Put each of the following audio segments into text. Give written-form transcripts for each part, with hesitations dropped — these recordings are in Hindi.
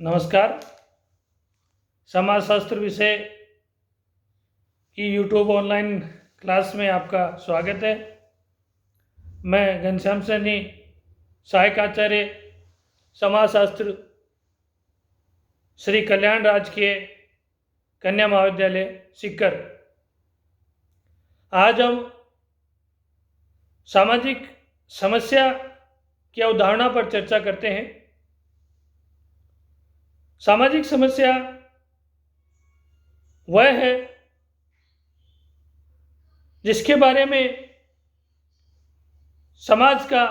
नमस्कार। समाजशास्त्र विषय की यूट्यूब ऑनलाइन क्लास में आपका स्वागत है। मैं घनश्याम सैनी, सहायक आचार्य समाजशास्त्र, श्री कल्याण राजकीय कन्या महाविद्यालय सीकर। आज हम सामाजिक समस्या की अवधारणा पर चर्चा करते हैं। सामाजिक समस्या वह है जिसके बारे में समाज का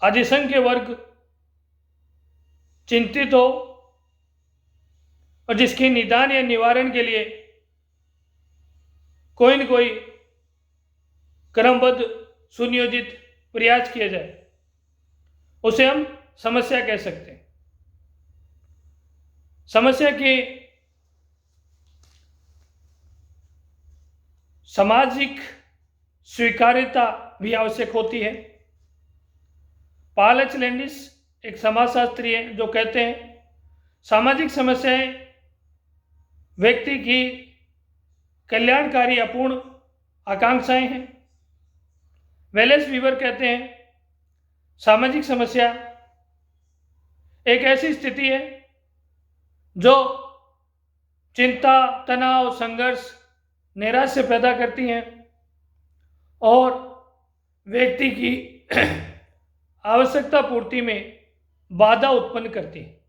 अधिसंख्य वर्ग चिंतित हो और जिसके निदान या निवारण के लिए कोई न कोई क्रमबद्ध सुनियोजित प्रयास किया जाए, उसे हम समस्या कह सकते हैं। समस्या की सामाजिक स्वीकार्यता भी आवश्यक होती है। पॉल एच लैंडिस एक समाजशास्त्री है जो कहते हैं सामाजिक समस्याएं व्यक्ति की कल्याणकारी अपूर्ण आकांक्षाएं हैं। वेलेस वीवर कहते हैं सामाजिक समस्या एक ऐसी स्थिति है जो चिंता, तनाव, संघर्ष, नैराश्य पैदा करती हैं और व्यक्ति की आवश्यकता पूर्ति में बाधा उत्पन्न करती है।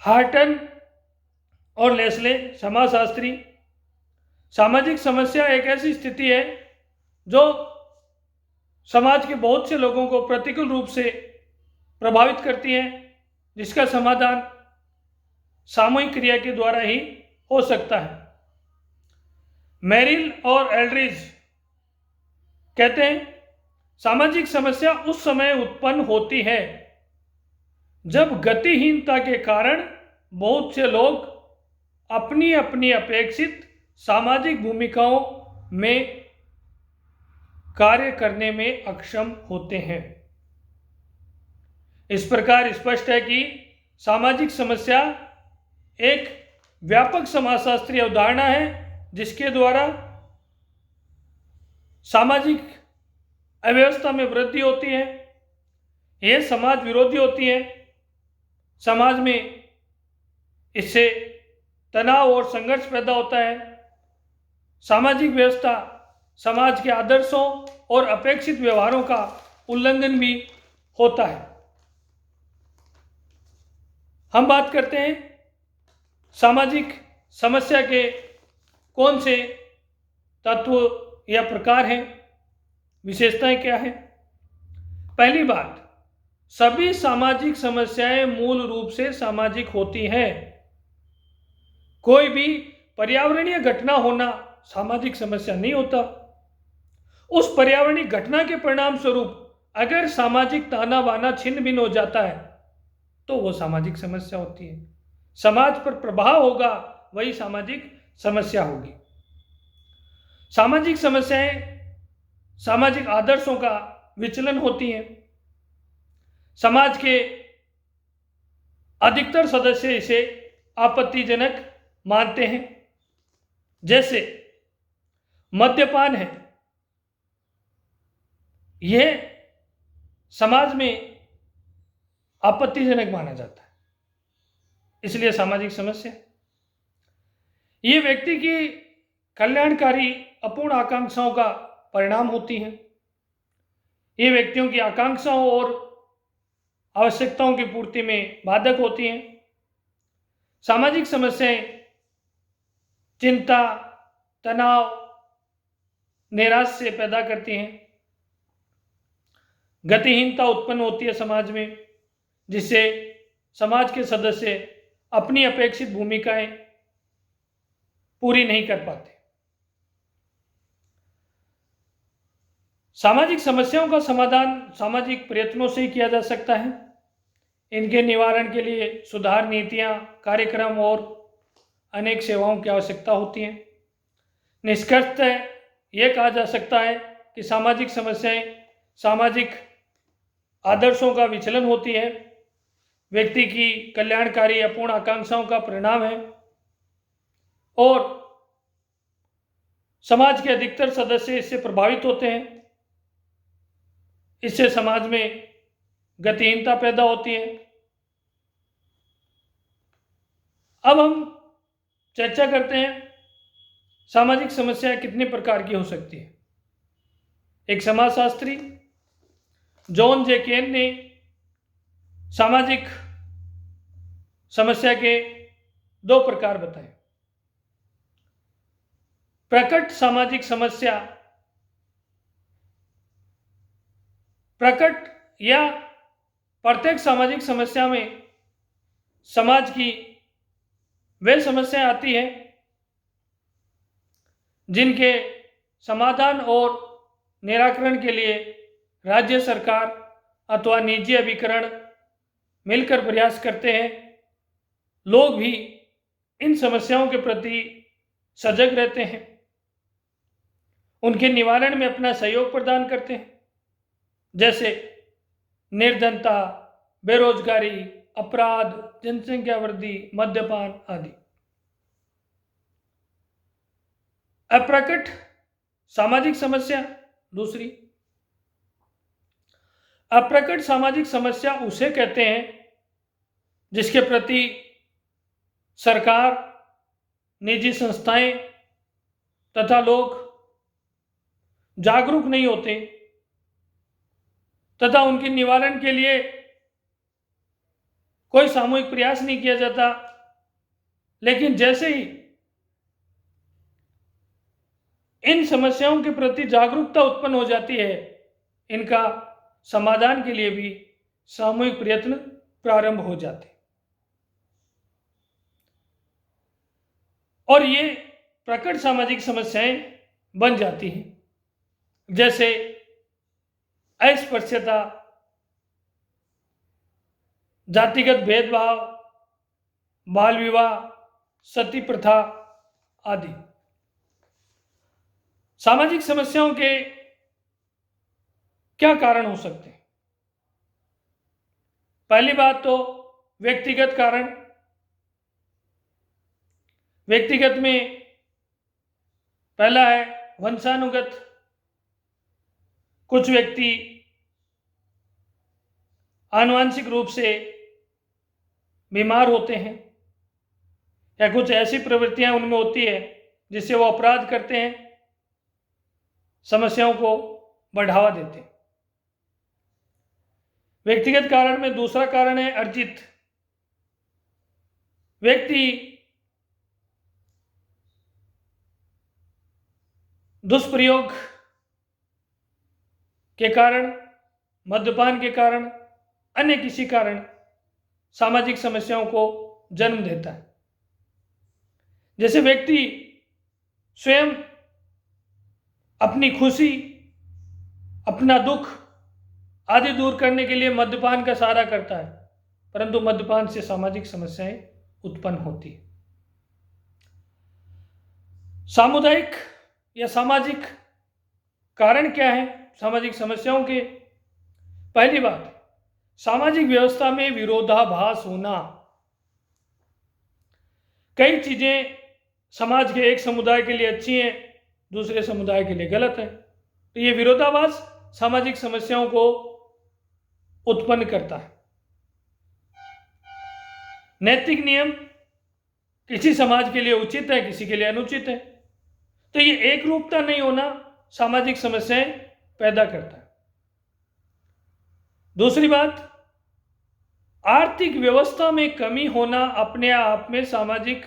हार्टन और लेस्ले समाजशास्त्री सामाजिक समस्या एक ऐसी स्थिति है जो समाज के बहुत से लोगों को प्रतिकूल रूप से प्रभावित करती है, जिसका समाधान सामूहिक क्रिया के द्वारा ही हो सकता है। मेरिल और एल्ड्रिज कहते हैं सामाजिक समस्या उस समय उत्पन्न होती है जब गतिहीनता के कारण बहुत से लोग अपनी अपनी अपेक्षित सामाजिक भूमिकाओं में कार्य करने में अक्षम होते हैं। इस प्रकार स्पष्ट है कि सामाजिक समस्या एक व्यापक समाजशास्त्रीय अवधारणा है जिसके द्वारा सामाजिक अव्यवस्था में वृद्धि होती है। यह समाज विरोधी होती है। समाज में इससे तनाव और संघर्ष पैदा होता है। सामाजिक व्यवस्था समाज के आदर्शों और अपेक्षित व्यवहारों का उल्लंघन भी होता है। हम बात करते हैं सामाजिक समस्या के कौन से तत्व या प्रकार हैं, विशेषताएं क्या हैं। पहली बात, सभी सामाजिक समस्याएं मूल रूप से सामाजिक होती हैं। कोई भी पर्यावरणीय घटना होना सामाजिक समस्या नहीं होता। उस पर्यावरणीय घटना के परिणाम स्वरूप अगर सामाजिक ताना बाना छिन्न भिन्न हो जाता है तो वो सामाजिक समस्या होती है। समाज पर प्रभाव होगा, वही सामाजिक समस्या होगी। सामाजिक समस्याएं सामाजिक आदर्शों का विचलन होती हैं। समाज के अधिकतर सदस्य इसे आपत्तिजनक मानते हैं। जैसे मद्यपान है, यह समाज में आपत्तिजनक माना जाता है, इसलिए सामाजिक समस्या। ये व्यक्ति की कल्याणकारी अपूर्ण आकांक्षाओं का परिणाम होती हैं। ये व्यक्तियों की आकांक्षाओं और आवश्यकताओं की पूर्ति में बाधक होती हैं। सामाजिक समस्याएं चिंता, तनाव, नैराश्य पैदा करती हैं। गतिहीनता उत्पन्न होती है समाज में, जिससे समाज के सदस्य अपनी अपेक्षित भूमिकाएं पूरी नहीं कर पाते। सामाजिक समस्याओं का समाधान सामाजिक प्रयत्नों से ही किया जा सकता है। इनके निवारण के लिए सुधार नीतियां, कार्यक्रम और अनेक सेवाओं की आवश्यकता होती है। निष्कर्षतः यह कहा जा सकता है कि सामाजिक समस्याएं सामाजिक आदर्शों का विचलन होती है, व्यक्ति की कल्याणकारी अपूर्ण आकांक्षाओं का परिणाम है और समाज के अधिकतर सदस्य इससे प्रभावित होते हैं। इससे समाज में गतिहीनता पैदा होती है। अब हम चर्चा करते हैं सामाजिक समस्याएं कितने प्रकार की हो सकती है। एक समाजशास्त्री जॉन जे केन ने सामाजिक समस्या के 2 प्रकार बताए। प्रकट सामाजिक समस्या, प्रकट या प्रत्येक सामाजिक समस्या में समाज की वे समस्याएं आती हैं जिनके समाधान और निराकरण के लिए राज्य सरकार अथवा निजी अभिकरण मिलकर प्रयास करते हैं। लोग भी इन समस्याओं के प्रति सजग रहते हैं, उनके निवारण में अपना सहयोग प्रदान करते हैं, जैसे निर्धनता, बेरोजगारी, अपराध, जनसंख्या वृद्धि, मद्यपान आदि। अप्रकट सामाजिक समस्या दूसरी। अप्रकट सामाजिक समस्या उसे कहते हैं जिसके प्रति सरकार, निजी संस्थाएं तथा लोग जागरूक नहीं होते तथा उनके निवारण के लिए कोई सामूहिक प्रयास नहीं किया जाता। लेकिन जैसे ही इन समस्याओं के प्रति जागरूकता उत्पन्न हो जाती है, इनका समाधान के लिए भी सामूहिक प्रयत्न प्रारंभ हो जाते हैं और ये प्रकट सामाजिक समस्याएं बन जाती हैं, जैसे अस्पृश्यता, जातिगत भेदभाव, बाल विवाह, सती प्रथा आदि। सामाजिक समस्याओं के क्या कारण हो सकते हैं? पहली बात तो व्यक्तिगत कारण। व्यक्तिगत में पहला है वंशानुगत। कुछ व्यक्ति आनुवंशिक रूप से बीमार होते हैं या कुछ ऐसी प्रवृत्तियां उनमें होती है जिससे वो अपराध करते हैं, समस्याओं को बढ़ावा देते हैं। व्यक्तिगत कारण में दूसरा कारण है अर्जित। व्यक्ति दुष्प्रयोग के कारण, मद्यपान के कारण, अन्य किसी कारण सामाजिक समस्याओं को जन्म देता है। जैसे व्यक्ति स्वयं अपनी खुशी, अपना दुख आदि दूर करने के लिए मद्यपान का सहारा करता है, परंतु मद्यपान से सामाजिक समस्याएं उत्पन्न होती है। सामुदायिक या सामाजिक कारण क्या है सामाजिक समस्याओं के? पहली बात, सामाजिक व्यवस्था में विरोधाभास होना। कई चीजें समाज के एक समुदाय के लिए अच्छी हैं, दूसरे समुदाय के लिए गलत है, तो ये विरोधाभास सामाजिक समस्याओं को उत्पन्न करता है। नैतिक नियम किसी समाज के लिए उचित है, किसी के लिए अनुचित है, तो ये एक रूपता नहीं होना सामाजिक समस्याएं पैदा करता है। दूसरी बात, आर्थिक व्यवस्था में कमी होना अपने आप में सामाजिक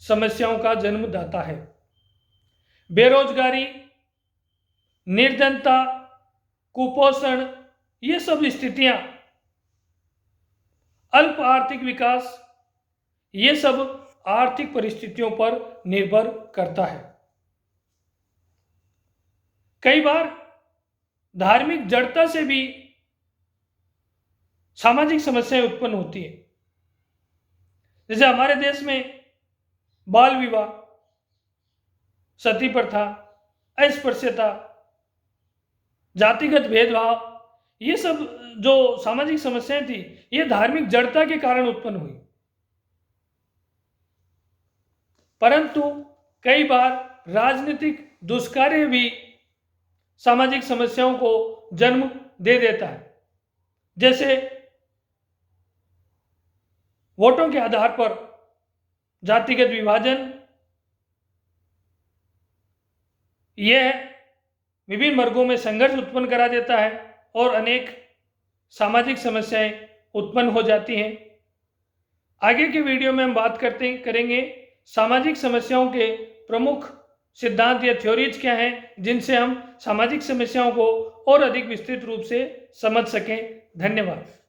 समस्याओं का जन्मदाता है। बेरोजगारी, निर्धनता, कुपोषण, ये सब स्थितियां, अल्प आर्थिक विकास, ये सब आर्थिक परिस्थितियों पर निर्भर करता है। कई बार धार्मिक जड़ता से भी सामाजिक समस्याएं उत्पन्न होती है। जैसे हमारे देश में बाल विवाह, सती प्रथा, अस्पृश्यता, जातिगत भेदभाव, ये सब जो सामाजिक समस्याएं थी, ये धार्मिक जड़ता के कारण उत्पन्न हुई। परंतु कई बार राजनीतिक दुष्कार्य भी सामाजिक समस्याओं को जन्म दे देता है। जैसे वोटों के आधार पर जातिगत विभाजन, यह विभिन्न वर्गों में संघर्ष उत्पन्न करा देता है और अनेक सामाजिक समस्याएं उत्पन्न हो जाती हैं। आगे के वीडियो में हम बात करेंगे सामाजिक समस्याओं के प्रमुख सिद्धांत या थ्योरीज क्या हैं, जिनसे हम सामाजिक समस्याओं को और अधिक विस्तृत रूप से समझ सकें। धन्यवाद।